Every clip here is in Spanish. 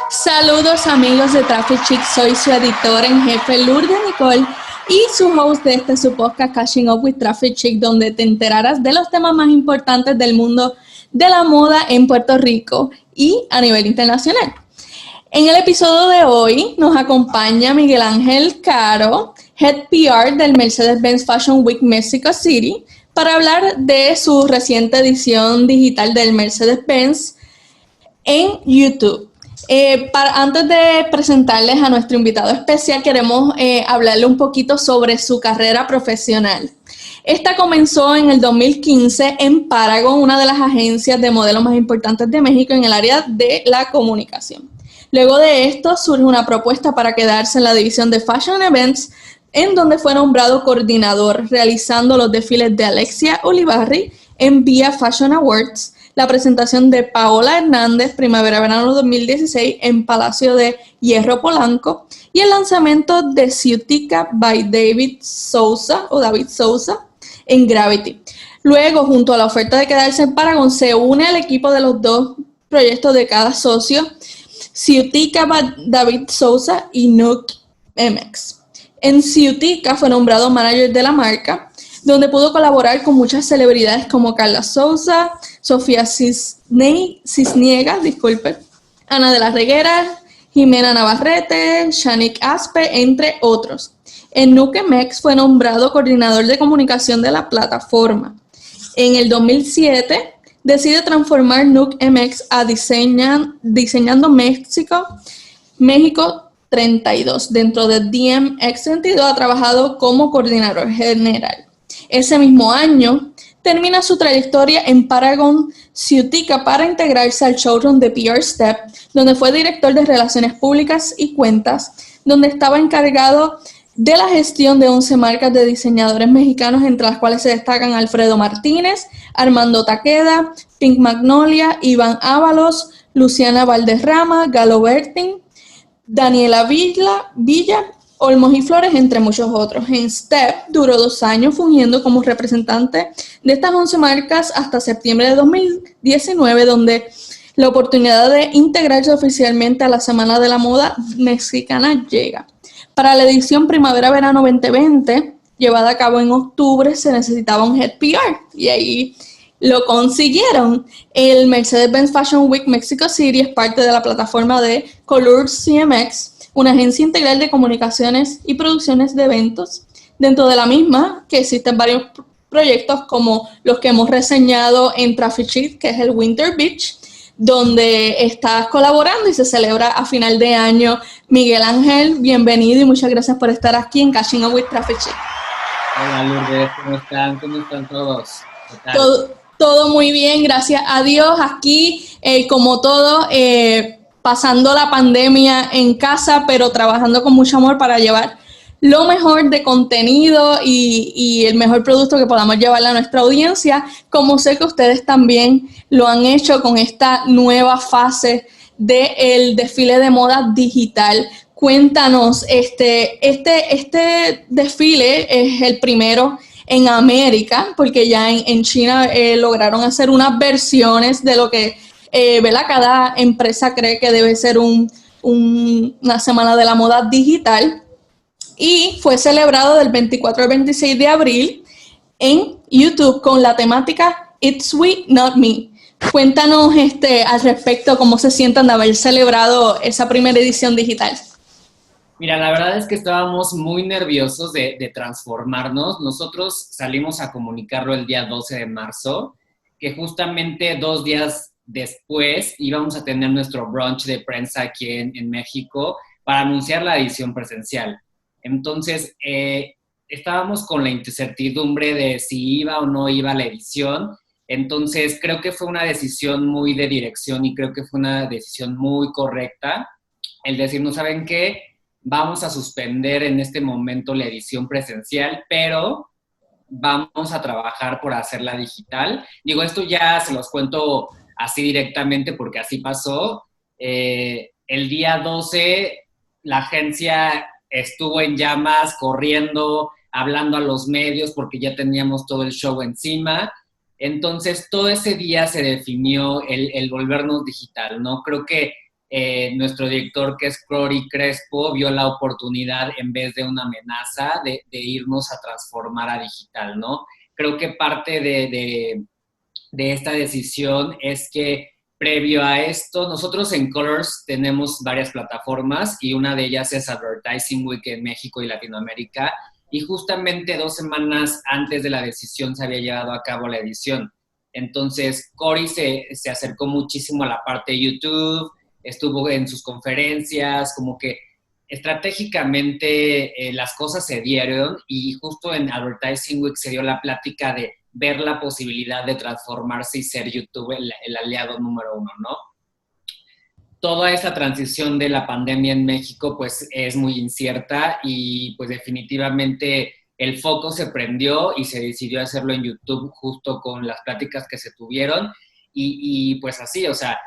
Saludos amigos de Traffic Chick, soy su editora en jefe Lourdes Nicole y su host de su podcast Catching Up with Traffic Chick, donde te enterarás de los temas más importantes del mundo de la moda en Puerto Rico y a nivel internacional. En el episodio de hoy nos acompaña Miguel Ángel Caro, Head PR del Mercedes-Benz Fashion Week Mexico City, para hablar de su reciente edición digital del Mercedes-Benz en YouTube. Antes de presentarles a nuestro invitado especial, queremos hablarle un poquito sobre su carrera profesional. Esta comenzó en el 2015 en Paragon, una de las agencias de modelos más importantes de México en el área de la comunicación. Luego de esto surge una propuesta para quedarse en la división de Fashion Events, en donde fue nombrado coordinador, realizando los desfiles de Alexia Ulibarri en Via Fashion Awards, la presentación de Paola Hernández, Primavera-Verano 2016, en Palacio de Hierro Polanco, y el lanzamiento de Ciutica by David Sousa, en Gravity. Luego, junto a la oferta de quedarse en Paragon, se une al equipo de los dos proyectos de cada socio, Ciutica by David Sousa y Nuuk MX. En Ciutica fue nombrado manager de la marca, donde pudo colaborar con muchas celebridades como Carla Sousa, Sofía Cisniega, Ana de la Reguera, Jimena Navarrete, Shanique Aspe, entre otros. En Nuuk MX fue nombrado coordinador de comunicación de la plataforma. En el 2007 decide transformar Nuuk MX a Diseñando México 32. Dentro de DMX 32 ha trabajado como coordinador general. Ese mismo año termina su trayectoria en Paragon Ciutica para integrarse al showroom de PR Step, donde fue director de Relaciones Públicas y Cuentas, donde estaba encargado de la gestión de 11 marcas de diseñadores mexicanos, entre las cuales se destacan Alfredo Martínez, Armando Taqueda, Pink Magnolia, Iván Ábalos, Luciana Valderrama, Galo Bertin, Daniela Villa, Olmos y Flores, entre muchos otros. En Step duró 2 años fungiendo como representante de estas 11 marcas hasta septiembre de 2019, donde la oportunidad de integrarse oficialmente a la Semana de la Moda Mexicana llega. Para la edición Primavera-Verano 2020, llevada a cabo en octubre, se necesitaba un Head PR y ahí lo consiguieron. El Mercedes-Benz Fashion Week Mexico City es parte de la plataforma de Color CMX, una agencia integral de comunicaciones y producciones de eventos. Dentro de la misma, que existen varios proyectos como los que hemos reseñado en Traffic Chick, que es el Winter Beach, donde estás colaborando y se celebra a final de año. Miguel Ángel, bienvenido y muchas gracias por estar aquí en Catching Up with Traffic Chick. Hola Lourdes, ¿cómo están? ¿Cómo están todos? Todo muy bien, gracias a Dios. Aquí, como todo, pasando la pandemia en casa, pero trabajando con mucho amor para llevar lo mejor de contenido y el mejor producto que podamos llevarle a nuestra audiencia, como sé que ustedes también lo han hecho con esta nueva fase del desfile de moda digital. Cuéntanos, este desfile es el primero en América, porque ya en China lograron hacer unas versiones de lo que ¿verdad? Cada empresa cree que debe ser una semana de la moda digital, y fue celebrado del 24 al 26 de abril en YouTube con la temática It's We, Not Me. Cuéntanos al respecto, cómo se sientan de haber celebrado esa primera edición digital. Mira, la verdad es que estábamos muy nerviosos de transformarnos. Nosotros salimos a comunicarlo el día 12 de marzo, que justamente 2 días después íbamos a tener nuestro brunch de prensa aquí en México para anunciar la edición presencial. Entonces, estábamos con la incertidumbre de si iba o no iba la edición. Entonces, creo que fue una decisión muy de dirección y creo que fue una decisión muy correcta el decir, ¿no saben qué? Vamos a suspender en este momento la edición presencial, pero vamos a trabajar por hacerla digital. Digo, esto ya se los cuento así directamente porque así pasó. El día 12 la agencia estuvo en llamas, corriendo, hablando a los medios porque ya teníamos todo el show encima. Entonces, todo ese día se definió el volvernos digital, ¿no? Creo que nuestro director, que es Cory Crespo, vio la oportunidad en vez de una amenaza de irnos a transformar a digital, ¿no? Creo que parte de esta decisión es que previo a esto, nosotros en Colors tenemos varias plataformas y una de ellas es Advertising Week en México y Latinoamérica, y justamente 2 semanas antes de la decisión se había llevado a cabo la edición. Entonces, Cory se acercó muchísimo a la parte de YouTube, estuvo en sus conferencias, como que estratégicamente las cosas se dieron, y justo en Advertising Week se dio la plática de ver la posibilidad de transformarse y ser YouTube el aliado número 1, ¿no? Toda esta transición de la pandemia en México pues es muy incierta, y pues definitivamente el foco se prendió y se decidió hacerlo en YouTube justo con las pláticas que se tuvieron, y pues así, o sea,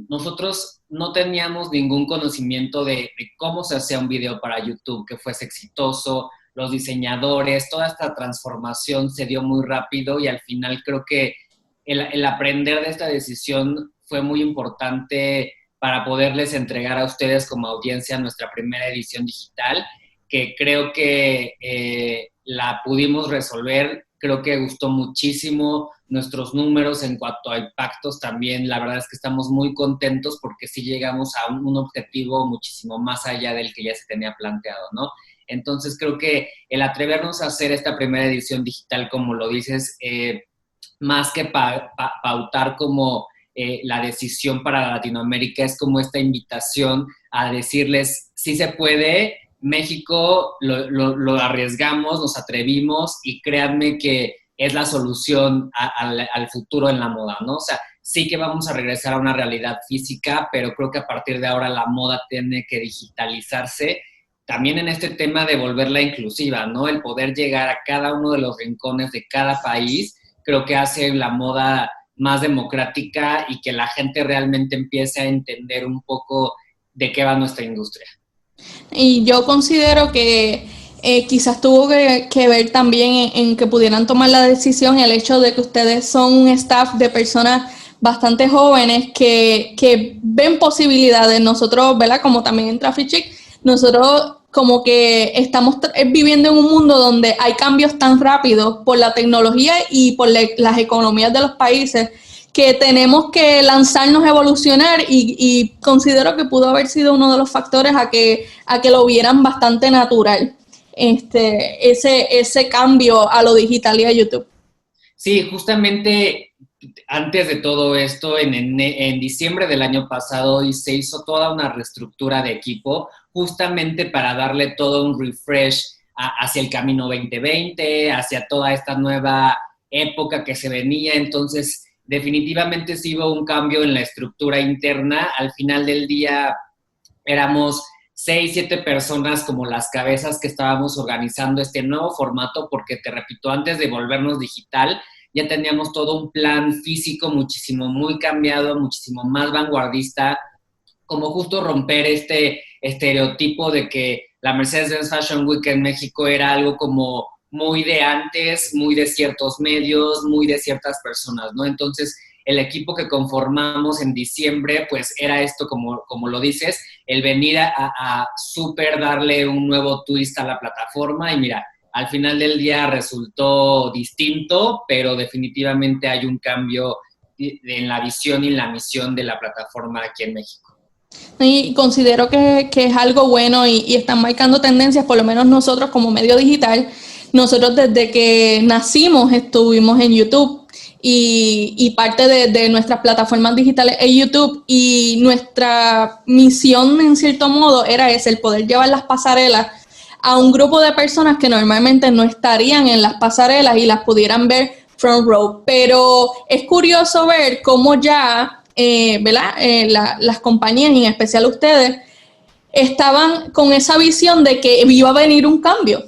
nosotros no teníamos ningún conocimiento de cómo se hacía un video para YouTube que fuese exitoso, los diseñadores, toda esta transformación se dio muy rápido, y al final creo que el aprender de esta decisión fue muy importante para poderles entregar a ustedes como audiencia nuestra primera edición digital, que creo que la pudimos resolver. Creo que gustó muchísimo. Nuestros números en cuanto a impactos también, la verdad es que estamos muy contentos porque sí llegamos a un objetivo muchísimo más allá del que ya se tenía planteado, ¿no? Entonces creo que el atrevernos a hacer esta primera edición digital, como lo dices, más que pautar como la decisión para Latinoamérica, es como esta invitación a decirles, sí se puede, México lo arriesgamos, nos atrevimos, y créanme que es la solución al futuro en la moda, ¿no? O sea, sí que vamos a regresar a una realidad física, pero creo que a partir de ahora la moda tiene que digitalizarse, también en este tema de volverla inclusiva, ¿no? El poder llegar a cada uno de los rincones de cada país, creo que hace la moda más democrática y que la gente realmente empiece a entender un poco de qué va nuestra industria. Y yo considero que quizás tuvo que ver también en que pudieran tomar la decisión el hecho de que ustedes son un staff de personas bastante jóvenes que ven posibilidades. Nosotros, ¿verdad? Como también en Traffic Chic, nosotros como que estamos viviendo en un mundo donde hay cambios tan rápidos por la tecnología y por las economías de los países, que tenemos que lanzarnos a evolucionar, y considero que pudo haber sido uno de los factores a que lo vieran bastante natural, ese cambio a lo digital y a YouTube. Sí, justamente antes de todo esto, en diciembre del año pasado, y se hizo toda una reestructura de equipo justamente para darle todo un refresh hacia el camino 2020, hacia toda esta nueva época que se venía. Entonces, definitivamente sí hubo un cambio en la estructura interna. Al final del día éramos 6, 7 personas como las cabezas que estábamos organizando este nuevo formato, porque te repito, antes de volvernos digital, ya teníamos todo un plan físico muchísimo muy cambiado, muchísimo más vanguardista, como justo romper este estereotipo de que la Mercedes-Benz Fashion Week en México era algo como muy de antes, muy de ciertos medios, muy de ciertas personas, ¿no? Entonces, el equipo que conformamos en diciembre, pues era esto, como lo dices, el venir a súper darle un nuevo twist a la plataforma, y mira, al final del día resultó distinto, pero definitivamente hay un cambio en la visión y la misión de la plataforma aquí en México. Y considero que es algo bueno, y están marcando tendencias, por lo menos nosotros como medio digital. Nosotros desde que nacimos estuvimos en YouTube, y parte de nuestras plataformas digitales es YouTube, y nuestra misión en cierto modo era el poder llevar las pasarelas a un grupo de personas que normalmente no estarían en las pasarelas y las pudieran ver front row. Pero es curioso ver cómo ya, ¿verdad? Las compañías, y en especial ustedes, estaban con esa visión de que iba a venir un cambio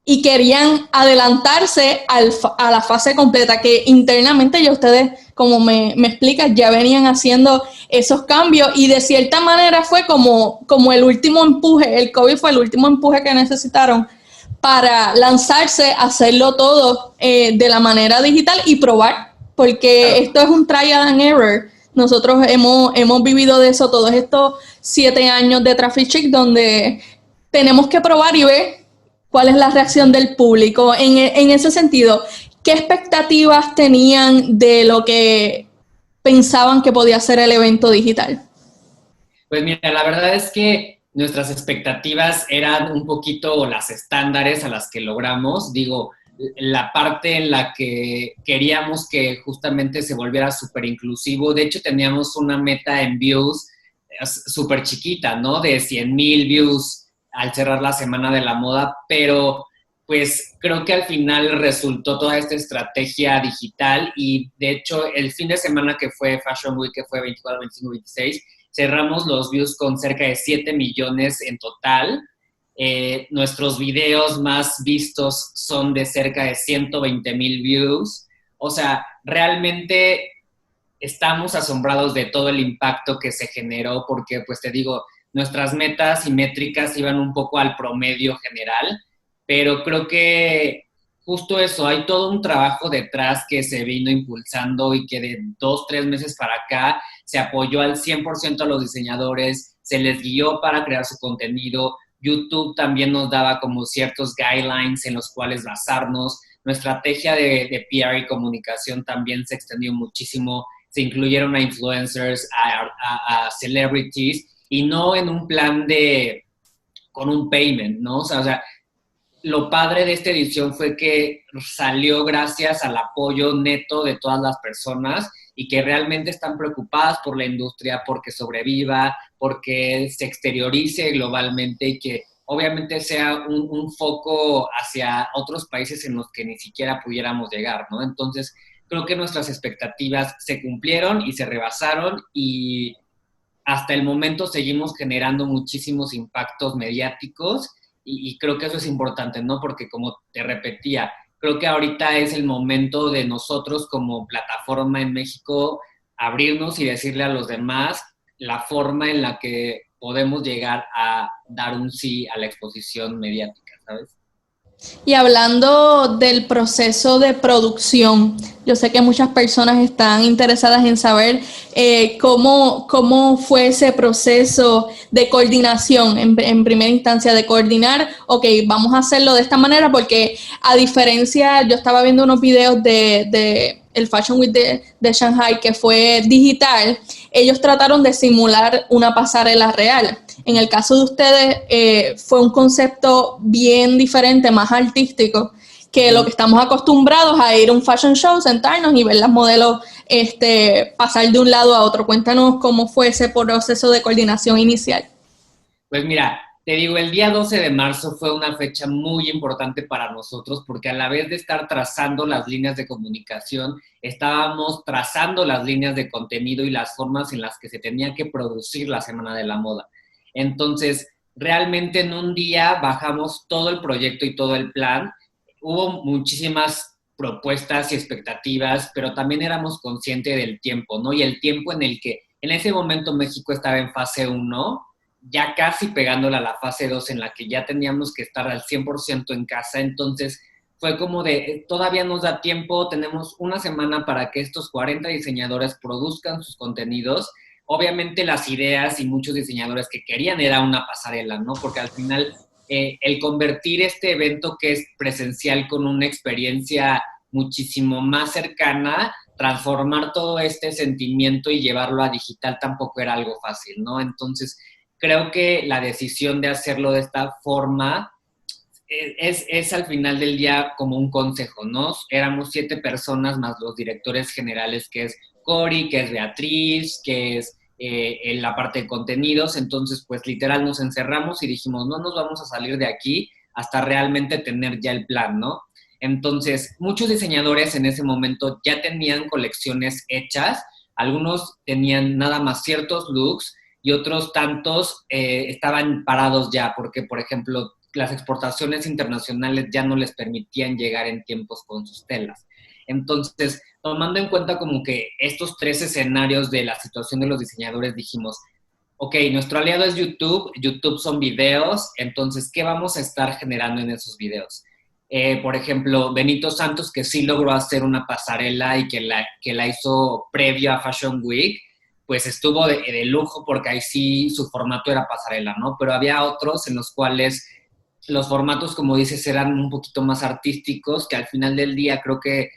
y querían adelantarse a la fase completa, que internamente ya ustedes como me explicas, ya venían haciendo esos cambios y de cierta manera fue como el último empuje, el COVID fue el último empuje que necesitaron para lanzarse, hacerlo todo de la manera digital y probar, porque esto es un trial and error. Nosotros hemos vivido de eso todos estos 7 años de Traffic Chick, donde tenemos que probar y ver cuál es la reacción del público. En ese sentido, ¿qué expectativas tenían de lo que pensaban que podía ser el evento digital? Pues mira, la verdad es que nuestras expectativas eran un poquito las estándares a las que logramos. Digo, la parte en la que queríamos que justamente se volviera súper inclusivo. De hecho, teníamos una meta en views súper chiquita, ¿no? De 100,000 views al cerrar la Semana de la Moda, pero pues creo que al final resultó toda esta estrategia digital y de hecho el fin de semana que fue Fashion Week, que fue 24, 25, 26, cerramos los views con cerca de 7 millones en total. Nuestros videos más vistos son de cerca de 120,000 views. O sea, realmente estamos asombrados de todo el impacto que se generó porque, pues te digo, nuestras metas y métricas iban un poco al promedio general, pero creo que justo eso, hay todo un trabajo detrás que se vino impulsando y que de 2, 3 meses para acá se apoyó al 100% a los diseñadores, se les guió para crear su contenido. YouTube también nos daba como ciertos guidelines en los cuales basarnos. Nuestra estrategia de PR y comunicación también se extendió muchísimo. Se incluyeron a influencers, a celebrities, y no en un plan con un payment, ¿no? O sea, lo padre de esta edición fue que salió gracias al apoyo neto de todas las personas y que realmente están preocupadas por la industria, porque sobreviva, porque se exteriorice globalmente y que obviamente sea un foco hacia otros países en los que ni siquiera pudiéramos llegar, ¿no? Entonces, creo que nuestras expectativas se cumplieron y se rebasaron y hasta el momento seguimos generando muchísimos impactos mediáticos y creo que eso es importante, ¿no? Porque como te repetía, creo que ahorita es el momento de nosotros como plataforma en México abrirnos y decirle a los demás la forma en la que podemos llegar a dar un sí a la exposición mediática, ¿sabes? Y hablando del proceso de producción, yo sé que muchas personas están interesadas en saber cómo fue ese proceso de coordinación, en primera instancia de coordinar, ok, vamos a hacerlo de esta manera porque a diferencia, yo estaba viendo unos videos de el Fashion Week de Shanghai que fue digital, ellos trataron de simular una pasarela real. En el caso de ustedes fue un concepto bien diferente, más artístico, que lo que estamos acostumbrados a ir a un fashion show, sentarnos y ver las modelos pasar de un lado a otro. Cuéntanos cómo fue ese proceso de coordinación inicial. Pues mira, te digo, el día 12 de marzo fue una fecha muy importante para nosotros porque a la vez de estar trazando las líneas de comunicación, estábamos trazando las líneas de contenido y las formas en las que se tenía que producir la Semana de la Moda. Entonces, realmente en un día bajamos todo el proyecto y todo el plan. Hubo muchísimas propuestas y expectativas, pero también éramos conscientes del tiempo, ¿no? Y el tiempo en el que en ese momento México estaba en fase 1, ya casi pegándola a la fase 2 en la que ya teníamos que estar al 100% en casa. Entonces fue como de, todavía nos da tiempo, tenemos una semana para que estos 40 diseñadores produzcan sus contenidos. Obviamente las ideas y muchos diseñadores que querían era una pasarela, ¿no? Porque al final el convertir este evento que es presencial con una experiencia muchísimo más cercana, transformar todo este sentimiento y llevarlo a digital tampoco era algo fácil, ¿no? Entonces, creo que la decisión de hacerlo de esta forma es al final del día como un consejo, ¿no? Éramos 7 personas más los directores generales, que es Cori, que es Beatriz, que es en la parte de contenidos. Entonces, pues literal nos encerramos y dijimos, no nos vamos a salir de aquí hasta realmente tener ya el plan, ¿no? Entonces, muchos diseñadores en ese momento ya tenían colecciones hechas, algunos tenían nada más ciertos looks, y otros tantos estaban parados ya, porque, por ejemplo, las exportaciones internacionales ya no les permitían llegar en tiempos con sus telas. Entonces, tomando en cuenta como que estos tres escenarios de la situación de los diseñadores, dijimos, ok, nuestro aliado es YouTube, YouTube son videos, entonces, ¿qué vamos a estar generando en esos videos? Por ejemplo, Benito Santos, que sí logró hacer una pasarela y que la hizo previo a Fashion Week, pues estuvo de lujo porque ahí sí su formato era pasarela, ¿no? Pero había otros en los cuales los formatos, como dices, eran un poquito más artísticos, que al final del día creo que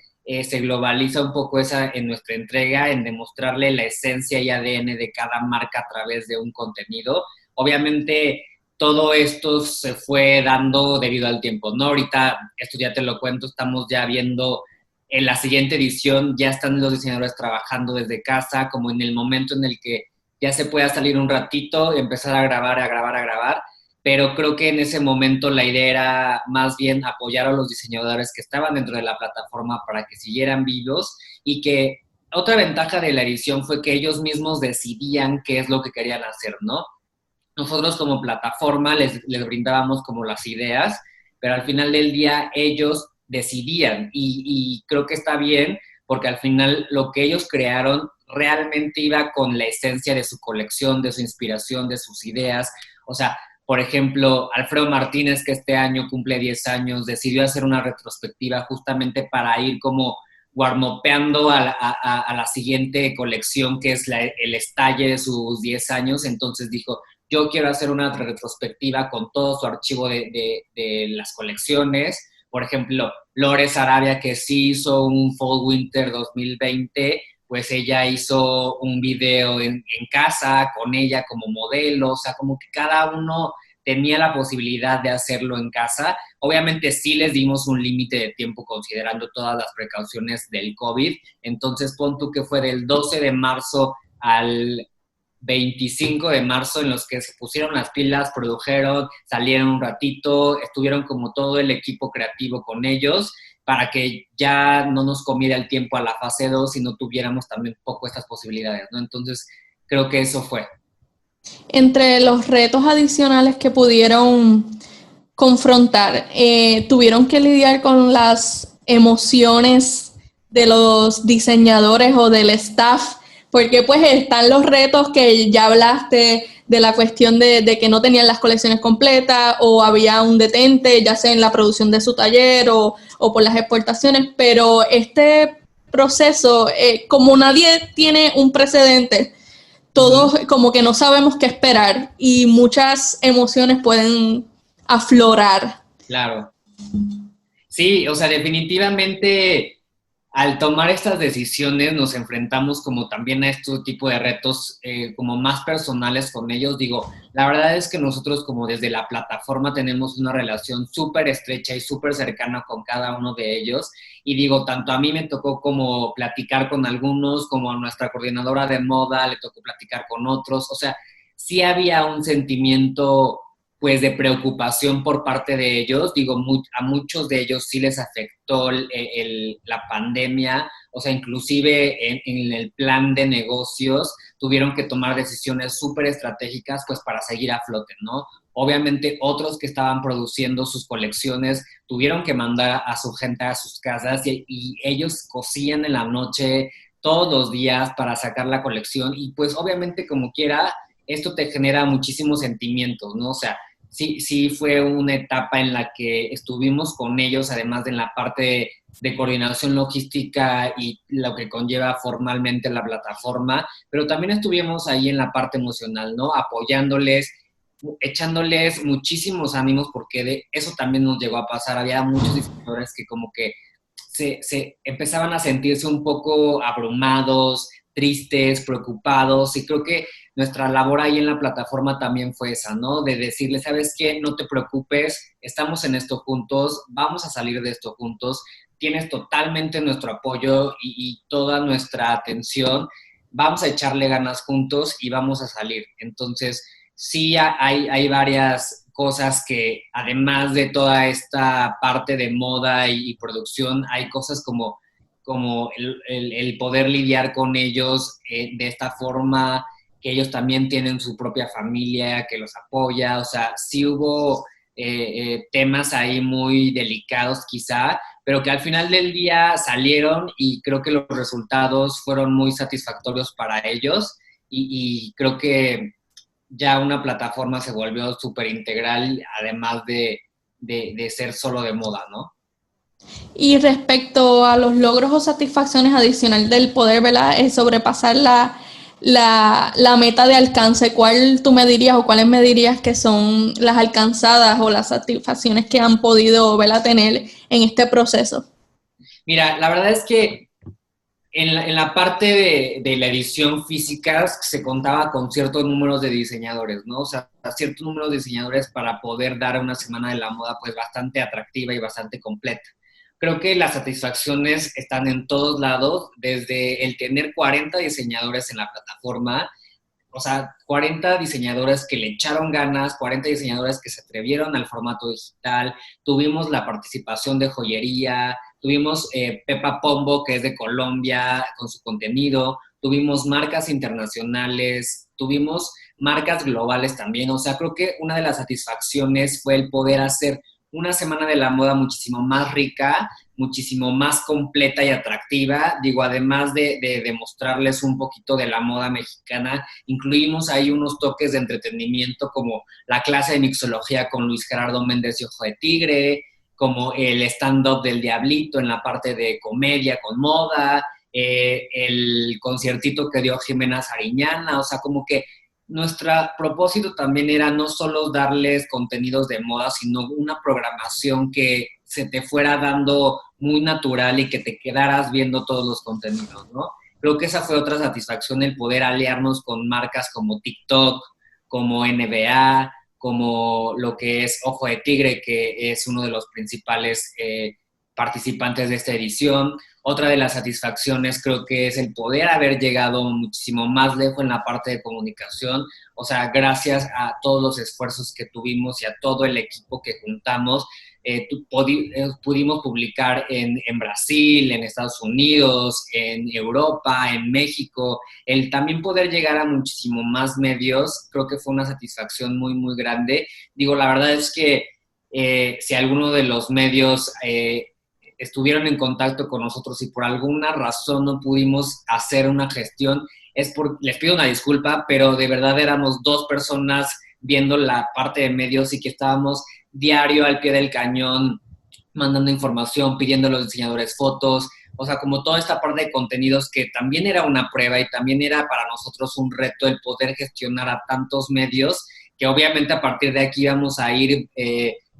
se globaliza un poco esa en nuestra entrega, en demostrarle la esencia y ADN de cada marca a través de un contenido. Obviamente, todo esto se fue dando debido al tiempo, ¿no? Ahorita, esto ya te lo cuento, estamos ya viendo en la siguiente edición, ya están los diseñadores trabajando desde casa, como en el momento en el que ya se pueda salir un ratito y empezar a grabar, a grabar, a grabar, pero creo que en ese momento la idea era más bien apoyar a los diseñadores que estaban dentro de la plataforma para que siguieran vivos y que otra ventaja de la edición fue que ellos mismos decidían qué es lo que querían hacer, ¿no? Nosotros como plataforma les brindábamos como las ideas, pero al final del día ellos decidían y creo que está bien porque al final lo que ellos crearon realmente iba con la esencia de su colección, de su inspiración, de sus ideas. O sea, por ejemplo, Alfredo Martínez, que este año cumple 10 años, decidió hacer una retrospectiva justamente para ir como warmopeando a la siguiente colección, que es el estalle de sus 10 años. Entonces dijo, yo quiero hacer una retrospectiva con todo su archivo de las colecciones. Por ejemplo, Lores Arabia, que sí hizo un Fall Winter 2020, pues ella hizo un video en casa con ella como modelo, o sea, como que cada uno tenía la posibilidad de hacerlo en casa. Obviamente sí les dimos un límite de tiempo considerando todas las precauciones del COVID, entonces pon tú que fue del 12 de marzo al 25 de marzo en los que se pusieron las pilas, produjeron, salieron un ratito, estuvieron como todo el equipo creativo con ellos para que ya no nos comiera el tiempo a la fase 2 y no tuviéramos también un poco estas posibilidades, ¿no? Entonces, creo que eso fue. Entre los retos adicionales que pudieron confrontar, tuvieron que lidiar con las emociones de los diseñadores o del staff, porque pues están los retos que ya hablaste de la cuestión de que no tenían las colecciones completas o había un detente, ya sea en la producción de su taller o por las exportaciones, pero este proceso, como nadie tiene un precedente, todos como que no sabemos qué esperar y muchas emociones pueden aflorar. Claro. Sí, o sea, definitivamente al tomar estas decisiones nos enfrentamos como también a este tipo de retos como más personales con ellos. Digo, la verdad es que nosotros como desde la plataforma tenemos una relación súper estrecha y súper cercana con cada uno de ellos. Y digo, tanto a mí me tocó como platicar con algunos, como a nuestra coordinadora de moda le tocó platicar con otros. O sea, sí había un sentimiento pues de preocupación por parte de ellos. Digo, a muchos de ellos sí les afectó la pandemia, o sea, inclusive en el plan de negocios tuvieron que tomar decisiones súper estratégicas pues para seguir a flote, ¿no? Obviamente otros que estaban produciendo sus colecciones tuvieron que mandar a su gente a sus casas y ellos cosían en la noche todos los días para sacar la colección y pues obviamente como quiera esto te genera muchísimos sentimientos, ¿no? O sea, sí fue una etapa en la que estuvimos con ellos, además de en la parte de coordinación logística y lo que conlleva formalmente la plataforma, pero también estuvimos ahí en la parte emocional, ¿no? Apoyándoles, echándoles muchísimos ánimos, porque de eso también nos llegó a pasar. Había muchos diseñadores que como que se empezaban a sentirse un poco abrumados, tristes, preocupados, y creo que nuestra labor ahí en la plataforma también fue esa, ¿no? De decirle, ¿sabes qué? No te preocupes, estamos en esto juntos, vamos a salir de esto juntos, tienes totalmente nuestro apoyo y toda nuestra atención, vamos a echarle ganas juntos y vamos a salir. Entonces, sí hay varias cosas que, además de toda esta parte de moda y producción, hay cosas como el poder lidiar con ellos de esta forma, que ellos también tienen su propia familia que los apoya. O sea, sí hubo temas ahí muy delicados quizá, pero que al final del día salieron y creo que los resultados fueron muy satisfactorios para ellos y creo que ya una plataforma se volvió súper integral, además de ser solo de moda, ¿no? Y respecto a los logros o satisfacciones adicional del poder, ¿verdad? Sobrepasar la meta de alcance, ¿cuál tú me dirías o cuáles me dirías que son las alcanzadas o las satisfacciones que han podido, ¿verdad?, tener en este proceso? Mira, la verdad es que en la parte de la edición física se contaba con ciertos números de diseñadores, ¿no? O sea, ciertos números de diseñadores para poder dar una semana de la moda pues bastante atractiva y bastante completa. Creo que las satisfacciones están en todos lados, desde el tener 40 diseñadores en la plataforma, o sea, 40 diseñadores que le echaron ganas, 40 diseñadores que se atrevieron al formato digital, tuvimos la participación de joyería, tuvimos Pepa Pombo, que es de Colombia, con su contenido, tuvimos marcas internacionales, tuvimos marcas globales también, o sea, creo que una de las satisfacciones fue el poder hacer una semana de la moda muchísimo más rica, muchísimo más completa y atractiva, digo, además de mostrarles un poquito de la moda mexicana, incluimos ahí unos toques de entretenimiento como la clase de mixología con Luis Gerardo Méndez y Ojo de Tigre, como el stand-up del Diablito en la parte de comedia con moda, el conciertito que dio Jimena Sariñana, o sea, como que nuestro propósito también era no solo darles contenidos de moda, sino una programación que se te fuera dando muy natural y que te quedaras viendo todos los contenidos, ¿no? Creo que esa fue otra satisfacción, el poder aliarnos con marcas como TikTok, como NBA, como lo que es Ojo de Tigre, que es uno de los principales participantes de esta edición. Otra de las satisfacciones creo que es el poder haber llegado muchísimo más lejos en la parte de comunicación, o sea, gracias a todos los esfuerzos que tuvimos y a todo el equipo que juntamos, pudimos publicar en Brasil, en Estados Unidos, en Europa, en México. El también poder llegar a muchísimo más medios, creo que fue una satisfacción muy, muy grande. Digo, la verdad es que si alguno de los medios estuvieron en contacto con nosotros y por alguna razón no pudimos hacer una gestión, les pido una disculpa, pero de verdad éramos dos personas viendo la parte de medios y que estábamos diario al pie del cañón, mandando información, pidiendo a los diseñadores fotos, o sea, como toda esta parte de contenidos que también era una prueba y también era para nosotros un reto el poder gestionar a tantos medios, que obviamente a partir de aquí vamos a ir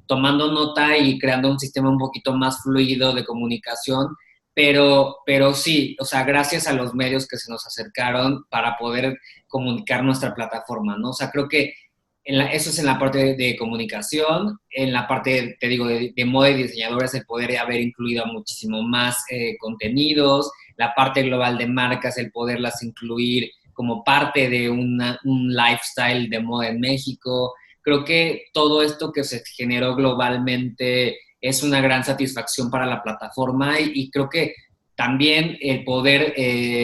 tomando nota y creando un sistema un poquito más fluido de comunicación, pero sí, o sea, gracias a los medios que se nos acercaron para poder comunicar nuestra plataforma, ¿no? O sea, creo que eso es en la parte de comunicación, en la parte, te digo, de moda y diseñadores, el poder haber incluido muchísimo más contenidos, la parte global de marcas, el poderlas incluir como parte de un lifestyle de moda en México. Creo que todo esto que se generó globalmente es una gran satisfacción para la plataforma y creo que también el poder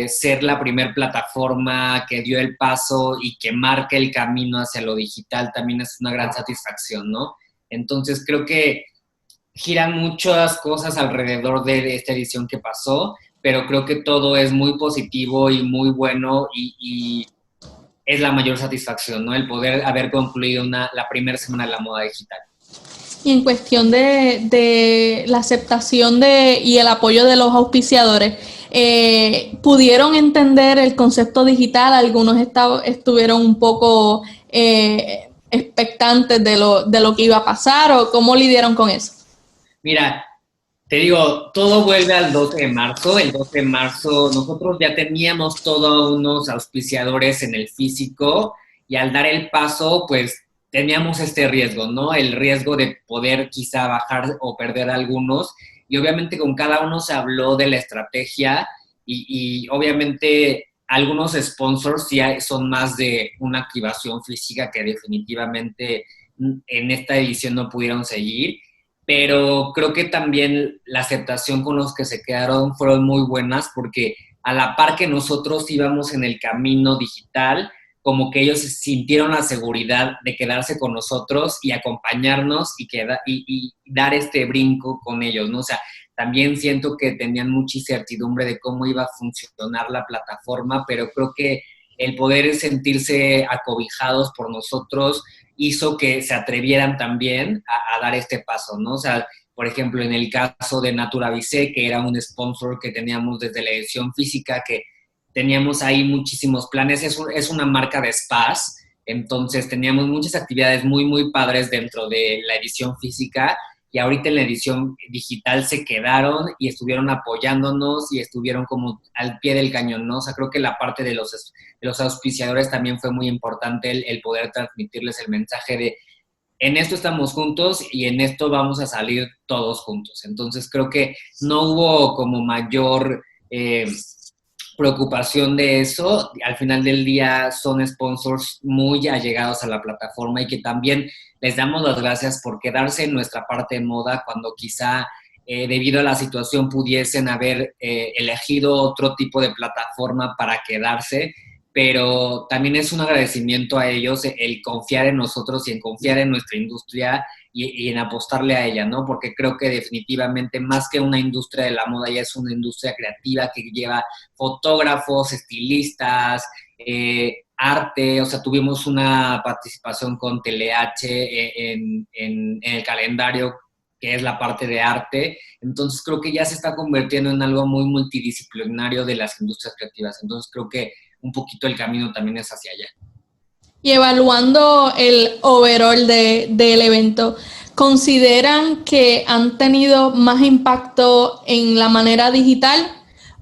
ser la primer plataforma que dio el paso y que marca el camino hacia lo digital también es una gran satisfacción, ¿no? Entonces creo que giran muchas cosas alrededor de esta edición que pasó, pero creo que todo es muy positivo y muy bueno y es la mayor satisfacción, ¿no? El poder haber concluido la primera semana de la moda digital. Y en cuestión de la aceptación y el apoyo de los auspiciadores, ¿pudieron entender el concepto digital? Algunos estuvieron un poco expectantes de lo que iba a pasar, ¿o cómo lidiaron con eso? Mira, te digo, todo vuelve al 12 de marzo. El 12 de marzo nosotros ya teníamos todos unos auspiciadores en el físico y al dar el paso, pues teníamos este riesgo, ¿no? El riesgo de poder quizá bajar o perder algunos. Y obviamente con cada uno se habló de la estrategia y obviamente algunos sponsors sí son más de una activación física que definitivamente en esta edición no pudieron seguir, pero creo que también la aceptación con los que se quedaron fueron muy buenas porque a la par que nosotros íbamos en el camino digital, como que ellos sintieron la seguridad de quedarse con nosotros y acompañarnos y dar este brinco con ellos, ¿no? O sea, también siento que tenían mucha incertidumbre de cómo iba a funcionar la plataforma, pero creo que el poder sentirse acobijados por nosotros hizo que se atrevieran también a dar este paso, ¿no? O sea, por ejemplo, en el caso de Naturavise, que era un sponsor que teníamos desde la edición física, que teníamos ahí muchísimos planes, es una marca de spas, entonces teníamos muchas actividades muy, muy padres dentro de la edición física y ahorita en la edición digital se quedaron y estuvieron apoyándonos y estuvieron como al pie del cañón, ¿no? O sea, creo que la parte de los auspiciadores también fue muy importante el poder transmitirles el mensaje de en esto estamos juntos y en esto vamos a salir todos juntos. Entonces creo que no hubo como mayor preocupación de eso. Al final del día son sponsors muy allegados a la plataforma y que también les damos las gracias por quedarse en nuestra parte de moda cuando quizá debido a la situación pudiesen haber elegido otro tipo de plataforma para quedarse, pero también es un agradecimiento a ellos el confiar en nosotros y en confiar en nuestra industria y en apostarle a ella, ¿no? Porque creo que definitivamente más que una industria de la moda ya es una industria creativa que lleva fotógrafos, estilistas, arte, o sea, tuvimos una participación con TeleH en el calendario que es la parte de arte, entonces creo que ya se está convirtiendo en algo muy multidisciplinario de las industrias creativas, entonces creo que un poquito el camino también es hacia allá. Y evaluando el overall del evento, ¿consideran que han tenido más impacto en la manera digital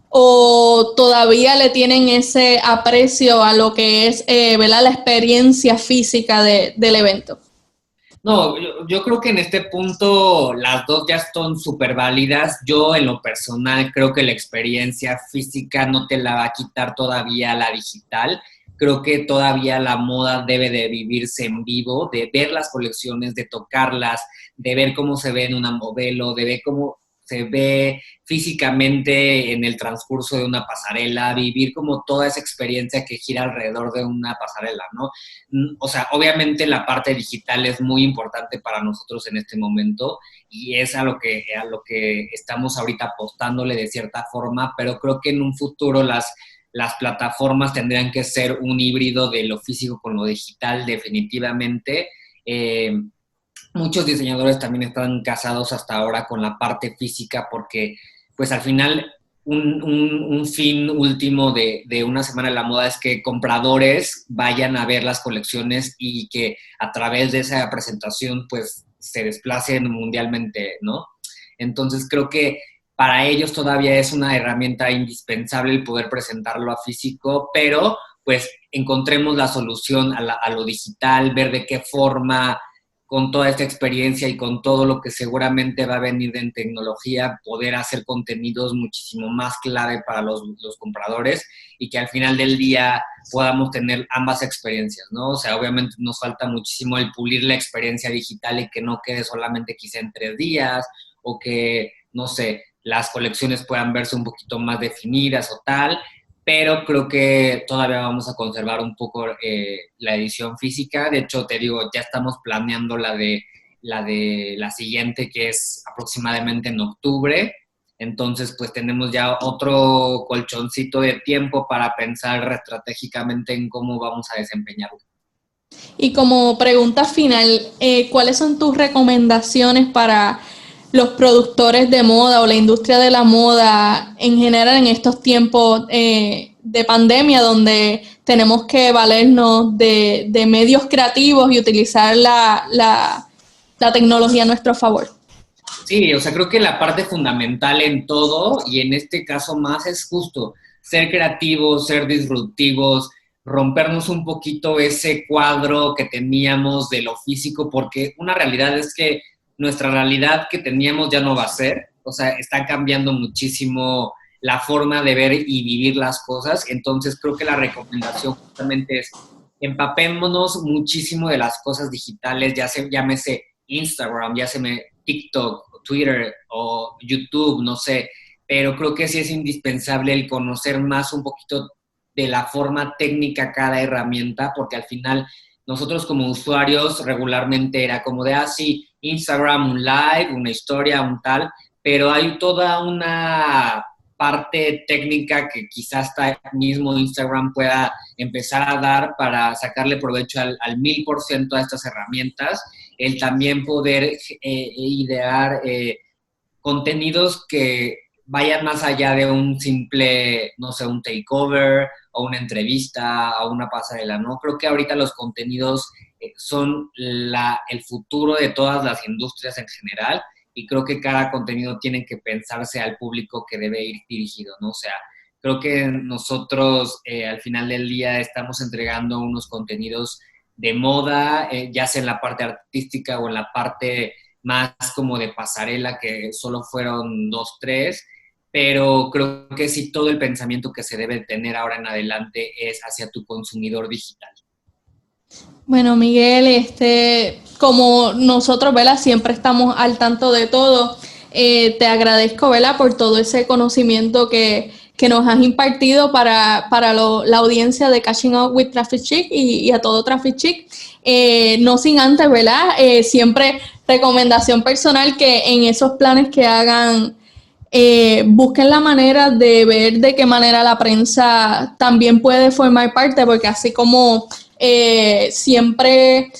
o todavía le tienen ese aprecio a lo que es ¿verdad? La experiencia física del evento? No, yo creo que en este punto las dos ya son súper válidas. Yo en lo personal creo que la experiencia física no te la va a quitar todavía la digital. Creo que todavía la moda debe de vivirse en vivo, de ver las colecciones, de tocarlas, de ver cómo se ve en una modelo, de ver cómo se ve físicamente en el transcurso de una pasarela, vivir como toda esa experiencia que gira alrededor de una pasarela, ¿no? O sea, obviamente la parte digital es muy importante para nosotros en este momento y es a lo que estamos ahorita apostándole de cierta forma, pero creo que en un futuro las plataformas tendrían que ser un híbrido de lo físico con lo digital definitivamente. Muchos diseñadores también están casados hasta ahora con la parte física porque pues al final un fin último de una semana de la moda es que compradores vayan a ver las colecciones y que a través de esa presentación pues se desplacen mundialmente, ¿no? Entonces creo que para ellos todavía es una herramienta indispensable el poder presentarlo a físico, pero pues encontremos la solución a lo digital, ver de qué forma con toda esta experiencia y con todo lo que seguramente va a venir en tecnología, poder hacer contenidos muchísimo más clave para los compradores y que al final del día podamos tener ambas experiencias, ¿no? O sea, obviamente nos falta muchísimo el pulir la experiencia digital y que no quede solamente quizá en 3 días o que, no sé, las colecciones puedan verse un poquito más definidas o tal, pero creo que todavía vamos a conservar un poco la edición física. De hecho, te digo, ya estamos planeando la de la siguiente, que es aproximadamente en octubre. Entonces, pues tenemos ya otro colchoncito de tiempo para pensar estratégicamente en cómo vamos a desempeñarlo. Y como pregunta final, ¿cuáles son tus recomendaciones para los productores de moda o la industria de la moda en general en estos tiempos de pandemia donde tenemos que valernos de medios creativos y utilizar la tecnología a nuestro favor? Sí, o sea, creo que la parte fundamental en todo, y en este caso más, es justo ser creativos, ser disruptivos, rompernos un poquito ese cuadro que teníamos de lo físico, porque una realidad es que nuestra realidad que teníamos ya no va a ser, o sea, está cambiando muchísimo la forma de ver y vivir las cosas, entonces creo que la recomendación justamente es empapémonos muchísimo de las cosas digitales, ya se llámese Instagram, ya se me TikTok, Twitter o YouTube, no sé, pero creo que sí es indispensable el conocer más un poquito de la forma técnica cada herramienta, porque al final nosotros como usuarios regularmente era como de, sí, Instagram, un live, una historia, un tal, pero hay toda una parte técnica que quizás hasta mismo Instagram pueda empezar a dar para sacarle provecho al 1000% a estas herramientas, el también poder idear contenidos que vayan más allá de un simple, no sé, un takeover o una entrevista o una pasarela, ¿no? Creo que ahorita los contenidos son el futuro de todas las industrias en general, y creo que cada contenido tiene que pensarse al público que debe ir dirigido, ¿no? O sea, creo que nosotros al final del día estamos entregando unos contenidos de moda, ya sea en la parte artística o en la parte más como de pasarela, que solo fueron 2, 3, pero creo que sí, todo el pensamiento que se debe tener ahora en adelante es hacia tu consumidor digital. Bueno, Miguel, como nosotros, ¿verdad? Siempre estamos al tanto de todo. Te agradezco, ¿verdad? Por todo ese conocimiento que nos has impartido para la audiencia de Catching Up with Traffic Chic y a todo Traffic Chic. No sin antes, ¿verdad? Siempre recomendación personal que en esos planes que hagan, busquen la manera de ver de qué manera la prensa también puede formar parte, porque así como siempre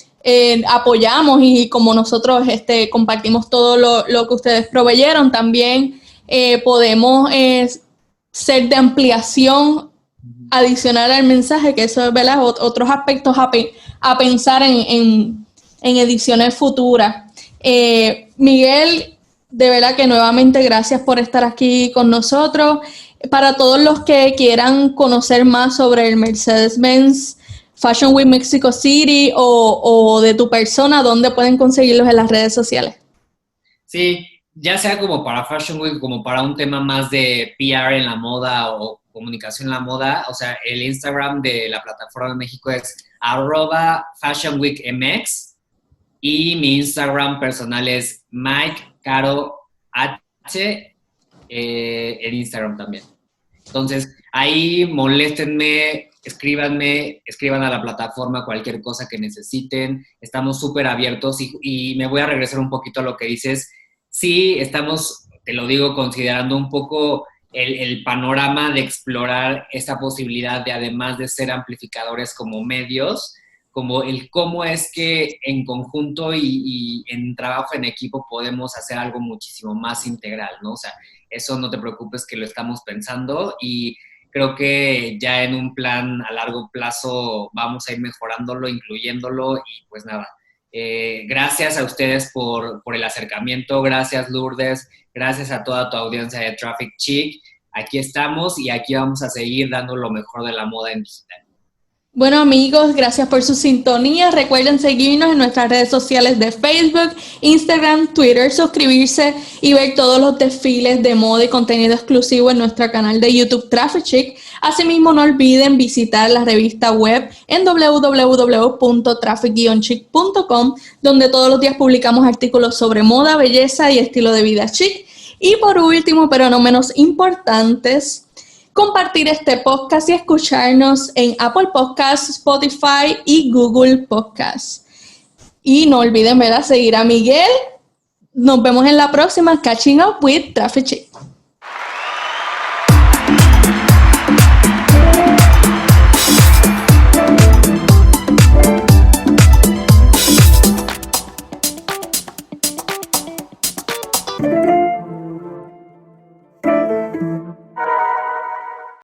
apoyamos y como nosotros compartimos todo lo que ustedes proveyeron, también podemos ser de ampliación adicional al mensaje, que eso es, ¿verdad? Otros aspectos a pensar en ediciones futuras. Miguel, de verdad que nuevamente gracias por estar aquí con nosotros. Para todos los que quieran conocer más sobre el Mercedes-Benz Fashion Week Mexico City o de tu persona, ¿dónde pueden conseguirlos en las redes sociales? Sí, ya sea como para Fashion Week, como para un tema más de PR en la moda o comunicación en la moda, o sea, el Instagram de la plataforma de México es @FashionWeekMX y mi Instagram personal es MikeCaroH, en Instagram también. Entonces, ahí moléstenme, escriban a la plataforma cualquier cosa que necesiten. Estamos súper abiertos y me voy a regresar un poquito a lo que dices. Sí, estamos, te lo digo, considerando un poco el panorama de explorar esta posibilidad de, además de ser amplificadores como medios, como el cómo es que en conjunto y en trabajo en equipo podemos hacer algo muchísimo más integral, ¿no? O sea, eso no te preocupes que lo estamos pensando y creo que ya en un plan a largo plazo vamos a ir mejorándolo, incluyéndolo y pues nada. Gracias a ustedes por el acercamiento, gracias Lourdes, gracias a toda tu audiencia de Traffic Chic. Aquí estamos y aquí vamos a seguir dando lo mejor de la moda en digital. Bueno amigos, gracias por su sintonía. Recuerden seguirnos en nuestras redes sociales de Facebook, Instagram, Twitter, suscribirse y ver todos los desfiles de moda y contenido exclusivo en nuestro canal de YouTube Traffic Chic. Asimismo, no olviden visitar la revista web en www.traffic-chic.com, donde todos los días publicamos artículos sobre moda, belleza y estilo de vida chic. Y por último, pero no menos importantes, compartir este podcast y escucharnos en Apple Podcasts, Spotify y Google Podcasts. Y no olviden, ¿verdad?, seguir a Miguel. Nos vemos en la próxima Catching Up with Traffic Chic.